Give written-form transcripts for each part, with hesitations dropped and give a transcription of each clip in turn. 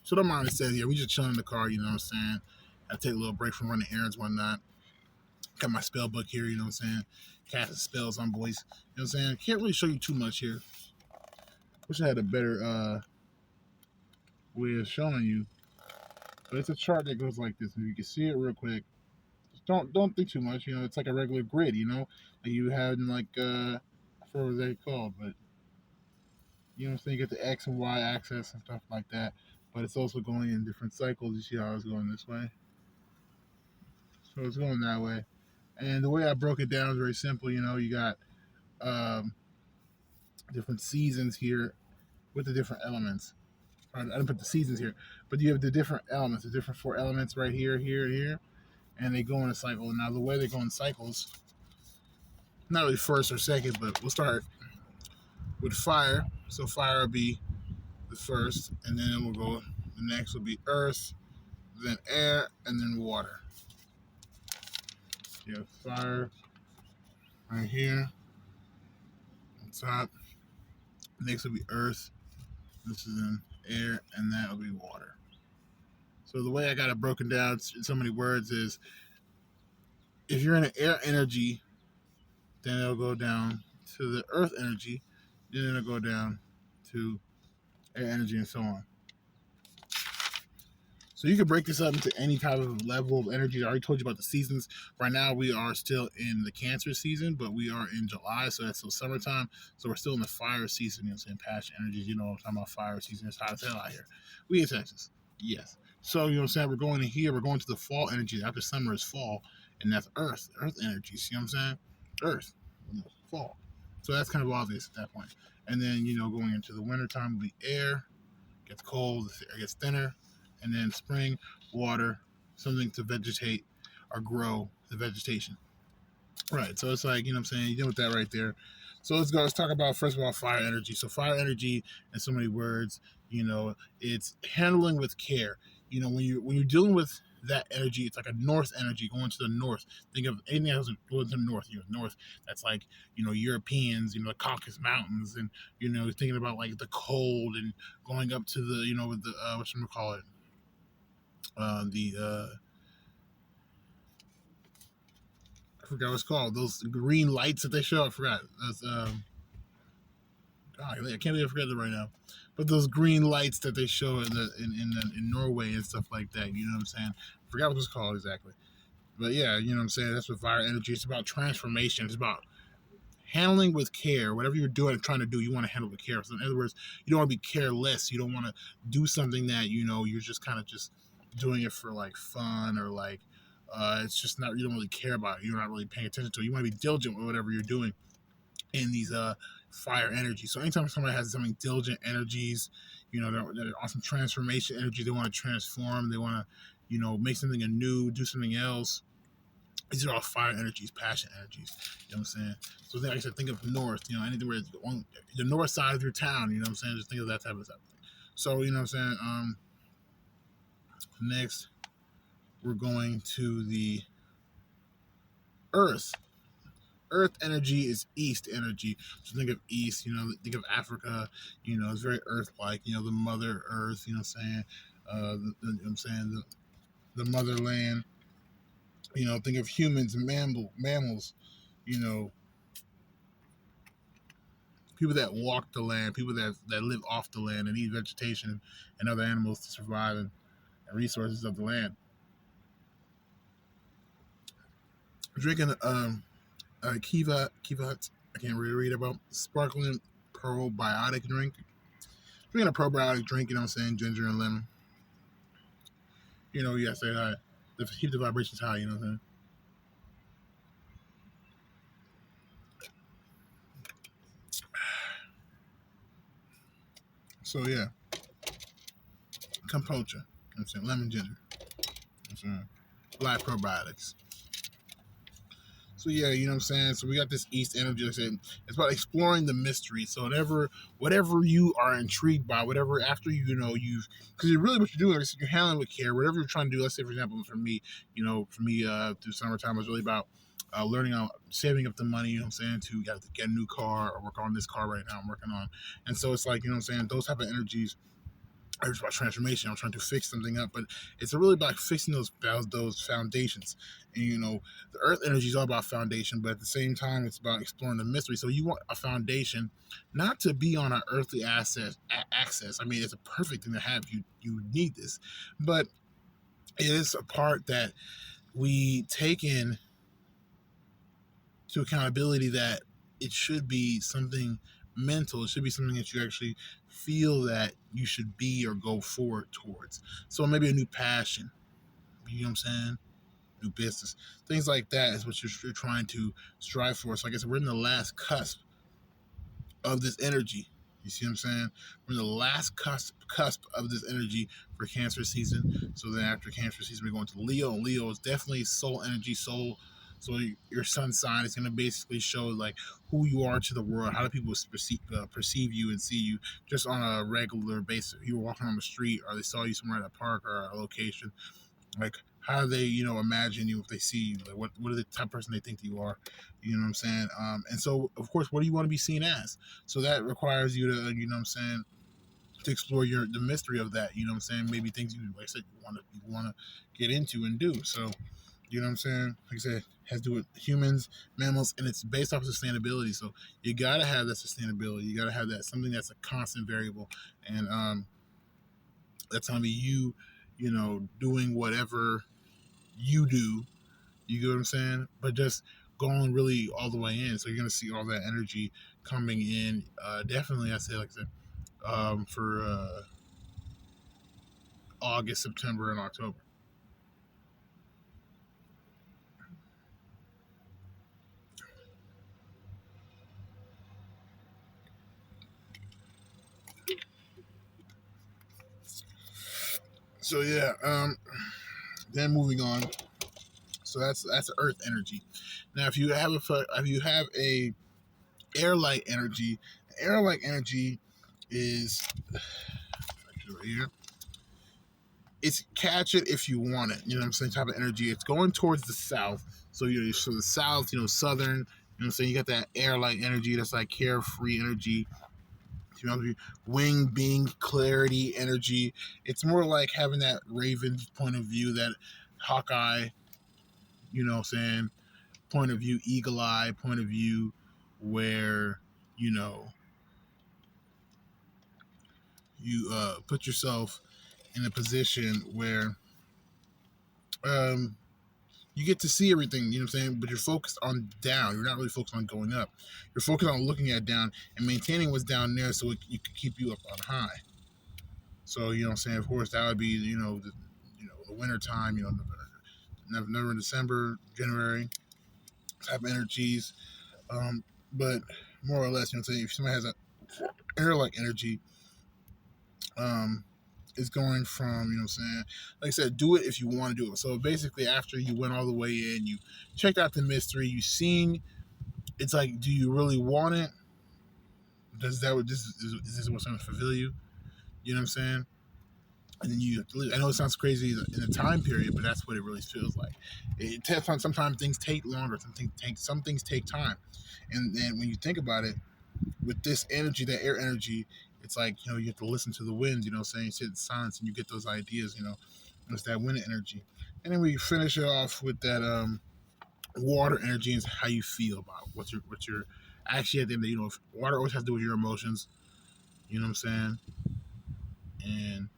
So don't mind it says, yeah, we just chilling in the car, you know what I'm saying? I take a little break from running errands, whatnot. Got my spell book here, you know what I'm saying? Casting spells on boys. You know what I'm saying? Can't really show you too much here. Wish I had a better way of showing you. But it's a chart that goes like this. If you can see it real quick, just don't think too much. You know, it's like a regular grid. You know, like you have in like I forget what they called, but you know what I'm saying. You get the X and Y axis and stuff like that. But it's also going in different cycles. You see how it's going this way, so it's going that way. And the way I broke it down is very simple. You know, you got um, different seasons here with the different elements. I didn't put the seasons here, but you have the different elements, the different four elements right here, here, and here, and they go in a cycle. Now, the way they go in cycles, not really first or second, but we'll start with fire. So fire will be the first, and then it will go. The next will be earth, then air, and then water. You have fire right here on top. Next will be earth. This is in air, and that will be water. So the way I got it broken down in so many words is, if you're in an air energy, then it'll go down to the earth energy, then it'll go down to air energy, and so on. So you can break this up into any type of level of energy. I already told you about the seasons. Right now we are still in the Cancer season, but we are in July, so that's still summertime. So we're still in the fire season. You know, saying passion energies. You know, I'm talking about fire season. It's hot as hell out here. We in Texas, yes. So you know what I'm saying. We're going in here. We're going to the fall energy. After summer is fall, and that's Earth energies. You know what I'm saying? Earth, you know, fall. So that's kind of obvious at that point. And then you know, going into the wintertime will be air. Gets cold. The air gets thinner, and then spring, water, something to vegetate or grow the vegetation. Right. So it's like, you know what I'm saying? You deal with that right there. So let's go. Let's talk about, first of all, fire energy. So fire energy, in so many words, you know, it's handling with care. You know, when you're dealing with that energy, it's like a north energy going to the north. Think of anything else going to the north. You know, north. That's like, you know, Europeans, you know, the Caucasus Mountains, and you know, thinking about like the cold and going up to the, you know, with the what you call it, the I forgot what it's called. Those green lights that they show. I forgot. That's God, I can't believe I forgot that right now. But those green lights that they show in Norway and stuff like that. You know what I'm saying? I forgot what it's called exactly. But yeah, you know what I'm saying. That's what fire energy. It's about transformation. It's about handling with care. Whatever you're doing and trying to do, you want to handle with care. So in other words, you don't want to be careless. You don't want to do something that, you know, you're just kind of just doing it for like fun, or like it's just not, you don't really care about it. You're not really paying attention to it. You want to be diligent with whatever you're doing in these fire energies. So anytime somebody has something diligent energies, you know, they're on some transformation energy. They want to transform. They want to, you know, make something anew, do something else. These are all fire energies, passion energies. You know what I'm saying? So like I said, think of north. You know, anything where it's on the north side of your town. You know what I'm saying? Just think of that type of stuff. So you know what I'm saying. Next, we're going to the earth. Earth energy is east energy. So think of east, you know, think of Africa, you know, it's very earth like, you know, the mother earth, you know what I'm saying? You know what I'm saying? The motherland, you know, think of humans, mammals, you know, people that walk the land, people that live off the land and eat vegetation and other animals to survive, and resources of the land. Drinking Kiva, I can't really read about sparkling probiotic drink. Drinking a probiotic drink, you know what I'm saying? Ginger and lemon. You know, you gotta say hi. Keep the vibrations high, you know what I'm saying? So, yeah. Kombucha. You know what I'm saying? Lemon ginger. You know what I'm saying? Live probiotics. So yeah, you know what I'm saying. So we got this East energy. Like I said, it's about exploring the mystery. So whatever you are intrigued by, whatever after you know you've, because you're really what you're doing is you're handling with care. Whatever you're trying to do. Let's say for example, for me, through summertime, it was really about learning on saving up the money. You know what I'm saying, to get a new car or work on this car right now I'm working on. And so it's like, you know what I'm saying, those type of energies or it's about transformation. I'm trying to fix something up, but it's really about fixing those foundations. And the earth energy is all about foundation, but at the same time, it's about exploring the mystery. So you want a foundation, not to be on an earthly access. I mean, it's a perfect thing to have. You need this, but it is a part that we take in to accountability that it should be something mental. It should be something that you actually feel that you should be or go forward towards. So maybe a new passion, you know what I'm saying? New business, things like that is what you're trying to strive for. So like I said, we're in the last cusp of this energy. You see what I'm saying? We're in the last cusp of this energy for Cancer season. So then after Cancer season, we're going to Leo. And Leo is definitely soul energy, soul. So your sun sign is going to basically show like who you are to the world. How do people perceive you and see you just on a regular basis? If you were walking on the street, or they saw you somewhere at a park or a location, like how do they imagine you if they see you? Like what are the type of person they think you are? You know what I'm saying? And so of course, what do you want to be seen as? So that requires you to what I'm saying, to explore the mystery of that. You know what I'm saying? Maybe things you, like I said, you want to get into and do. So you know what I'm saying? Like I said, has to do with humans, mammals, and it's based off of sustainability. So you gotta have that sustainability. You gotta have that something that's a constant variable, and that's gonna be doing whatever you do. You get what I'm saying? But just going really all the way in. So you're gonna see all that energy coming in. Definitely, like I said, for August, September, and October. So yeah. Then moving on. So that's Earth energy. Now, if you have a air light energy, air light energy is right here. It's catch it if you want it. You know what I'm saying? Type of energy. It's going towards the south. So so the south, southern. You know what I'm saying? You got that air light energy. That's like carefree energy. You know, wing being clarity energy. It's more like having that Raven point of view, that Hawkeye. You know what I'm saying? Point of view, eagle eye point of view, where you know you put yourself in a position where um, you get to see everything, you know what I'm saying? But you're focused on down. You're not really focused on going up. You're focused on looking at down and maintaining what's down there so you can keep you up on high. So, you know what I'm saying? Of course, that would be, the winter time, November, December, January type of energies. Um, but more or less, you know what I'm saying? If somebody has a air like energy, um, is going from, you know what I'm saying? Like I said, do it if you want to do it. So basically, after you went all the way in, you checked out the mystery, you seen, it's like, do you really want it? Does that what this is this what's going to fulfill you? You know what I'm saying? And then I know it sounds crazy in the time period, but that's what it really feels like. Sometimes things take longer. Some things take time, and then when you think about it, with this energy, that air energy, it's like you have to listen to the winds. You know, what I'm saying, you sit in silence and you get those ideas. It's that wind energy, and then we finish it off with that water energy and how you feel about what you're actually at the end. Water always has to do with your emotions. You know what I'm saying? And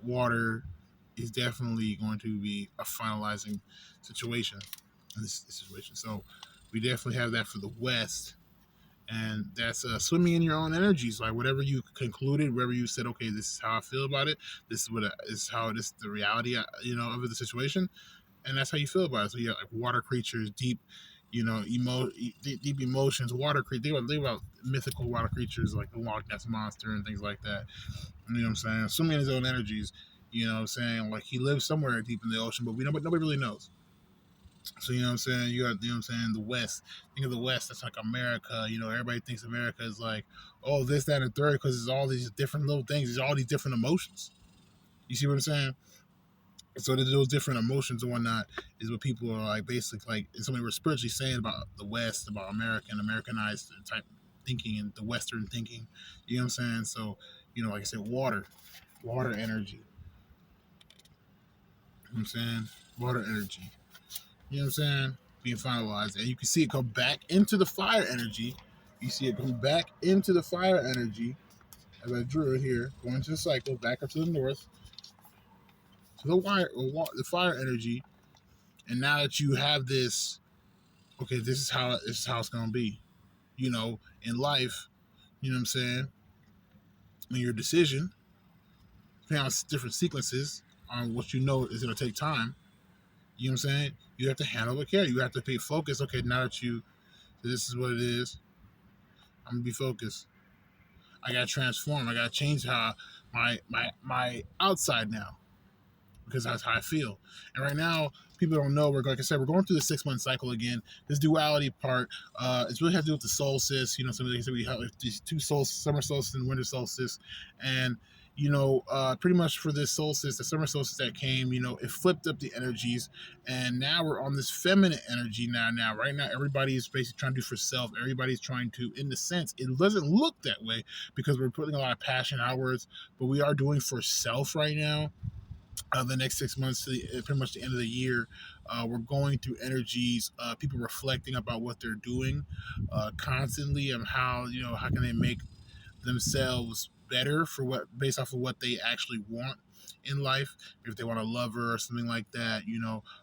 water is definitely going to be a finalizing situation in this situation. So we definitely have that for the West, and that's swimming in your own energies. Like whatever you concluded, wherever you said, okay, this is how I feel about it. This is this is how it is, the reality, of the situation, and that's how you feel about it. So you have like water creatures, deep, deep emotions. Water creatures. Think about mythical water creatures like the Loch Ness monster and things like that. You know what I'm saying? Swimming in his own energies. You know what I'm saying? Like he lives somewhere deep in the ocean, but nobody really knows. So you know what I'm saying? You got, what I'm saying, the West. Think of the West, that's like America. Everybody thinks America is like, oh, this, that, and third, because there's all these different little things. There's all these different emotions. You see what I'm saying? So those different emotions and whatnot is what people are like, basically, like, and somebody were spiritually saying about the West, about Americanized type thinking and the Western thinking. You know what I'm saying? So, like I said, water. water energy. You know what I'm saying? Water energy. You know what I'm saying? Being finalized. And you can see it come back into the fire energy. You see it come back into the fire energy as I drew it here, going to the cycle, back up to the north, to the the fire energy. And now that you have this, okay, this is how it's gonna be. You know, in life, you know what I'm saying? In your decision, depending on different sequences on what you know is gonna take time, you know what I'm saying? You have to handle with care. You have to pay focus. Okay, now that this is what it is, I'm gonna be focused. I gotta transform. I gotta change how my outside now because that's how I feel. And right now, people don't know. Like I said, we're going through the 6 month cycle again. This duality part, it's really has to do with the solstice. You know, something like we have these two solstices, summer solstice and winter solstice, and pretty much for this solstice, the summer solstice that came, it flipped up the energies, and now we're on this feminine energy now. Right now, everybody is basically trying to do for self. Everybody's trying to, in the sense, it doesn't look that way because we're putting a lot of passion outwards, but we are doing for self right now. The next 6 months to pretty much the end of the year, we're going through energies, people reflecting about what they're doing constantly, and how can they make themselves better for what based off of what they actually want in life. If they want a lover or something like that,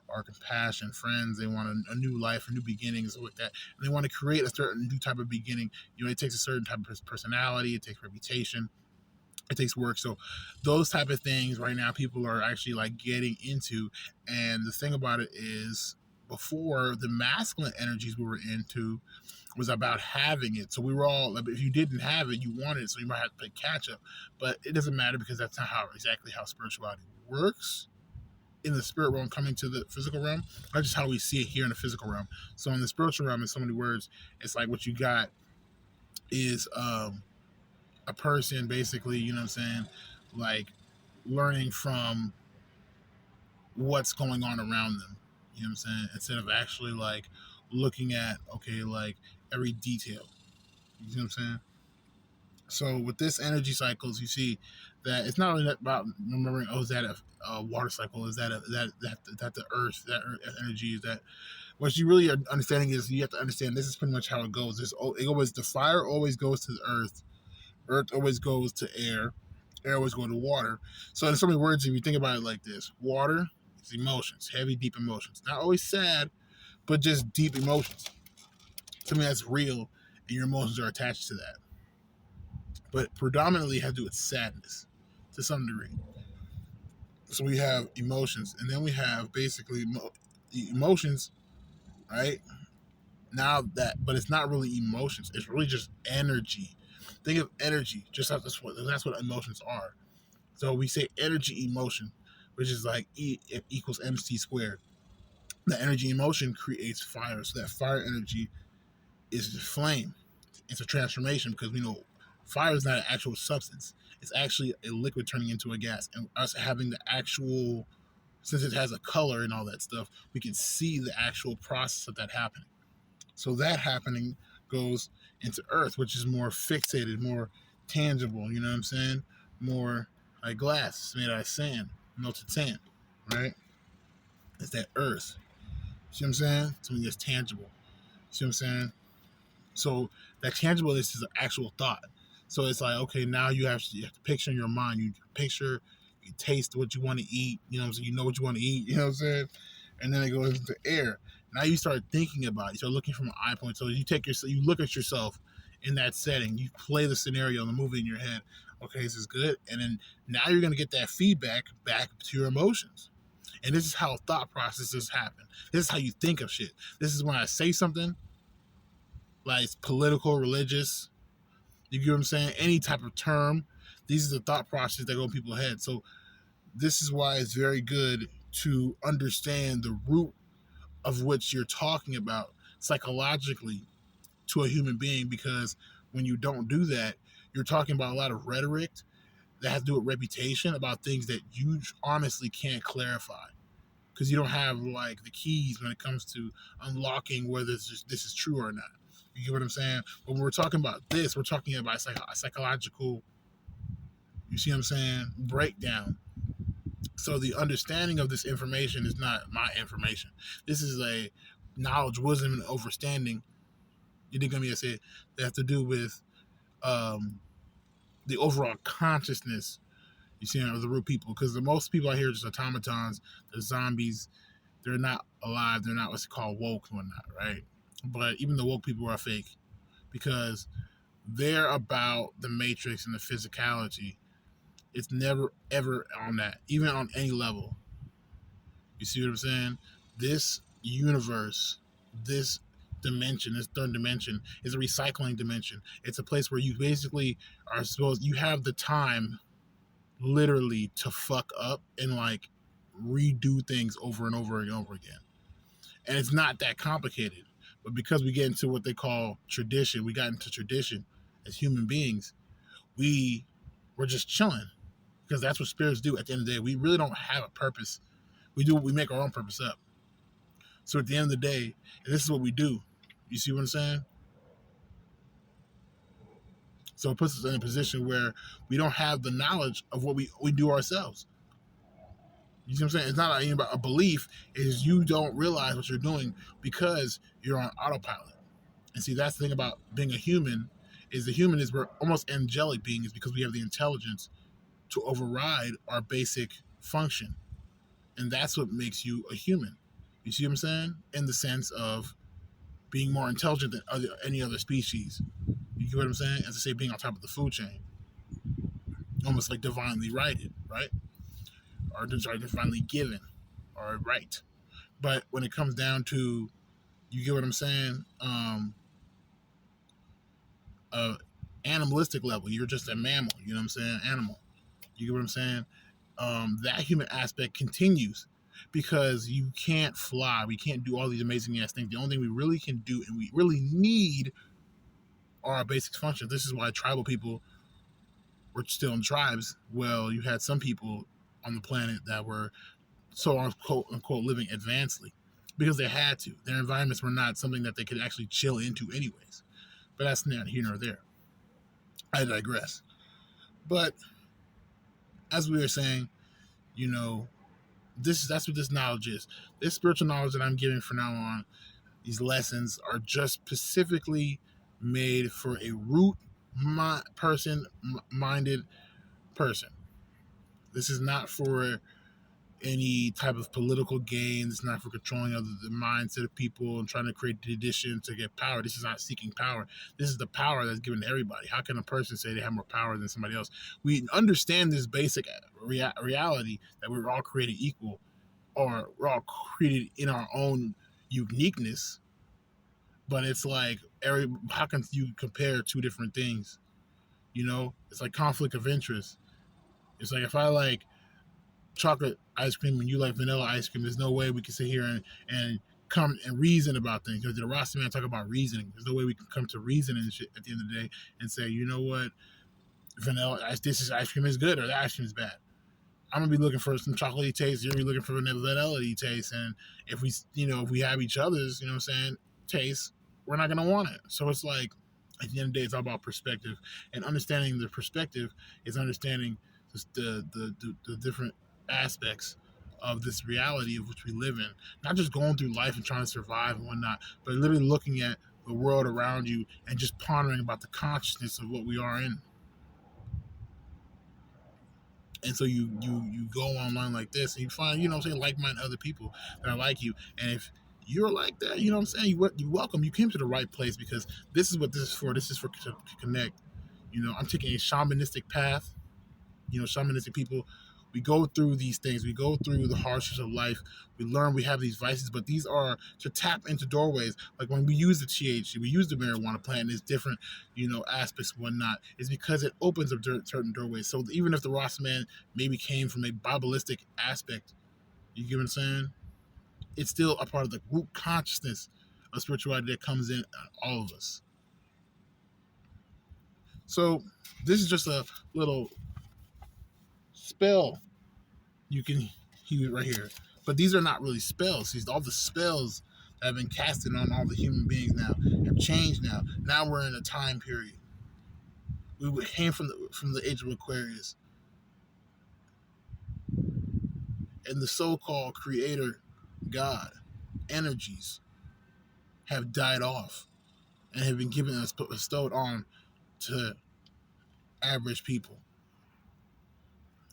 or compassion, friends, they want a new life, a new beginning, something like that. And they want to create a certain new type of beginning. It takes a certain type of personality, it takes reputation, it takes work. So those type of things right now people are actually like getting into. And the thing about it is, before, the masculine energies we were into was about having it. So we were all, if you didn't have it, you wanted it, so you might have to play catch up. But it doesn't matter because that's not exactly how spirituality works in the spirit realm coming to the physical realm. That's just how we see it here in the physical realm. So in the spiritual realm, in so many words, it's like what you got is a person basically, you know what I'm saying, like learning from what's going on around them. You know what I'm saying? Instead of actually like looking at, okay, like every detail. You know what I'm saying? So with this energy cycles, you see that it's not really about remembering, oh, is that a water cycle? Is that that the earth, that earth energy? Is that what you really are understanding is you have to understand this is pretty much how it goes. The fire always goes to the earth. Earth always goes to air. Air always goes to water. So in so many words, if you think about it like this, water is emotions, heavy, deep emotions. Not always sad, but just deep emotions. Something that's real, and your emotions are attached to that. But predominantly has to do with sadness to some degree. So we have emotions, and then we have basically emotions, right? But it's not really emotions. It's really just energy. Think of energy, just as that's what emotions are. So we say energy emotion, which is like E equals MC squared. The energy emotion creates fire. So that fire energy is the flame. It's a transformation because we know fire is not an actual substance. It's actually a liquid turning into a gas. And us having the actual, since it has a color and all that stuff, we can see the actual process of that happening. So that happening goes into earth, which is more fixated, more tangible, you know what I'm saying? More like glass, it's made out of sand, melted sand, right? It's that earth. See what I'm saying? Something that's tangible. See what I'm saying? So that tangibleness is an actual thought. So it's like, okay, now you have to picture in your mind. You picture, you taste what you want to eat. You know what I'm saying? You know what you want to eat. You know what I'm saying? And then it goes into air. Now you start thinking about it. You start looking from an eye point. So you look at yourself in that setting. You play the scenario, the movie in your head. Okay, this is good. And then now you're gonna get that feedback back to your emotions. And this is how thought processes happen. This is how you think of shit. This is when I say something like it's political, religious, you get what I'm saying? Any type of term. These are the thought processes that go in people's heads. So this is why it's very good to understand the root of which you're talking about psychologically to a human being, because when you don't do that, you're talking about a lot of rhetoric that has to do with reputation about things that you honestly can't clarify because you don't have like the keys when it comes to unlocking whether this is true or not. You get what I'm saying? When we're talking about this, we're talking about a psychological You see what I'm saying? Breakdown. So the understanding of this information is not my information. This is a knowledge, wisdom, and understanding. You think I'm gonna say that have to do with um, the overall consciousness. You see, of the root people, because the most people out here are just automatons, they're zombies. They're not alive. They're not what's called woke and whatnot, right? But even the woke people are fake because they're about the matrix and the physicality. It's never ever on that, even on any level. You see what I'm saying? This universe, this dimension, this third dimension, is a recycling dimension. It's a place where you basically are supposed, you have the time literally to fuck up and like redo things over and over and over again. And it's not that complicated. But because we get into what they call tradition, we got into tradition as human beings, we were just chilling because that's what spirits do. At the end of the day, we really don't have a purpose. We make our own purpose up. So at the end of the day, and this is what we do. You see what I'm saying? So it puts us in a position where we don't have the knowledge of what we do ourselves. You see what I'm saying? It's not about a belief, is you don't realize what you're doing because you're on autopilot. And see, that's the thing about being a human, is the human is we're almost angelic beings because we have the intelligence to override our basic function. And that's what makes you a human. You see what I'm saying? In the sense of being more intelligent than any other species. You get what I'm saying? As I say, being on top of the food chain. Almost like divinely righted, right? Or divinely given, or right. But when it comes down to, you get what I'm saying? Uh, Animalistic level, you're just a mammal. You know what I'm saying? Animal. You get what I'm saying? That human aspect continues because you can't fly. We can't do all these amazing ass things. The only thing we really can do and we really need are our basic functions. This is why tribal people were still in tribes. Well, you had some people on the planet that were so unquote living advancedly because they had to. Their environments were not something that they could actually chill into anyways. But that's not here nor there. I digress. But as we were saying, you know, that's what this knowledge is. This spiritual knowledge that I'm giving from now on, these lessons are just specifically made for a root minded person. This is not for any type of political gain. It's not for controlling the mindset of people and trying to create tradition to get power. This is not seeking power. This is the power that's given to everybody. How can a person say they have more power than somebody else? We understand this basic reality that we're all created equal, or we're all created in our own uniqueness. But it's like, how can you compare two different things? You know, it's like conflict of interest. It's like if I like chocolate ice cream and you like vanilla ice cream, there's no way we can sit here and come and reason about things. Because the Rasta man talk about reasoning. There's no way we can come to reason and shit at the end of the day and say, you know what, ice cream is good or the ice cream is bad. I'm gonna be looking for some chocolatey taste. You're gonna be looking for vanilla taste. And if we have each other's, you know what I'm saying, taste, we're not gonna want it. So it's like, at the end of the day, it's all about perspective, and understanding the perspective is understanding the different aspects of this reality of which we live in. Not just going through life and trying to survive and whatnot, but literally looking at the world around you and just pondering about the consciousness of what we are in. And so you go online like this and you find, you know what I'm saying, like-minded other people that are like you. And if you're like that, you know what I'm saying, you welcome. You came to the right place because this is what this is for. This is for to connect. You know, I'm taking a shamanistic path. You know, shamanistic people, we go through these things. We go through the hardships of life. We learn we have these vices, but these are to tap into doorways. Like when we use the THC, we use the marijuana plant, and there's different, you know, aspects and whatnot. It's because it opens up certain doorways. So even if the Rasta man maybe came from a Bible-istic aspect, you get what I'm saying? It's still a part of the group consciousness of spirituality that comes in all of us. So this is just a little spell you can hear right here. But these are not really spells. These all the spells that have been casted on all the human beings now have changed now. Now we're in a time period. We came from the age of Aquarius. And the so-called creator God energies have died off and have been given us bestowed on to average people.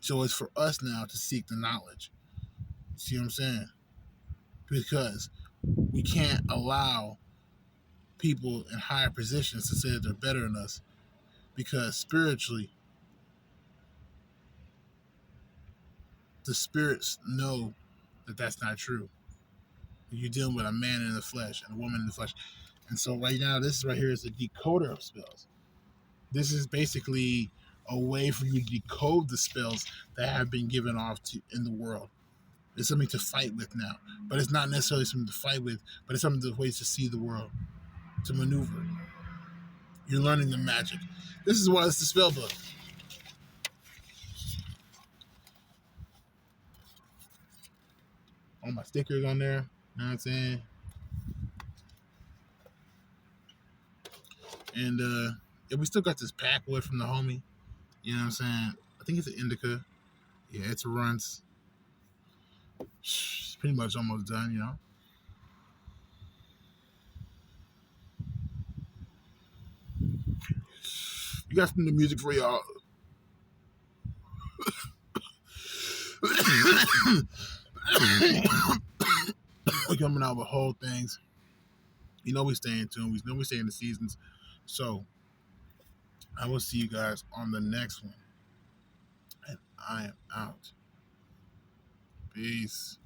So it's for us now to seek the knowledge. See what I'm saying? Because we can't allow people in higher positions to say that they're better than us, because spiritually, the spirits know that that's not true. You're dealing with a man in the flesh and a woman in the flesh. And so right now, this right here is the decoder of spells. This is basically a way for you to decode the spells that have been given off to, in the world. It's something to fight with now, but it's not necessarily something to fight with, but it's something to ways to see the world, to maneuver. You're learning the magic. This is why it's the spell book. All my stickers on there. You know what I'm saying? And yeah, we still got this packwood from the homie. You know what I'm saying? I think it's an indica. Yeah, it's runs. It's pretty much almost done, you know. You got some new music for y'all. We're coming out with whole things. You know we stay in tune. We know we stay in the seasons. So I will see you guys on the next one. And I am out. Peace.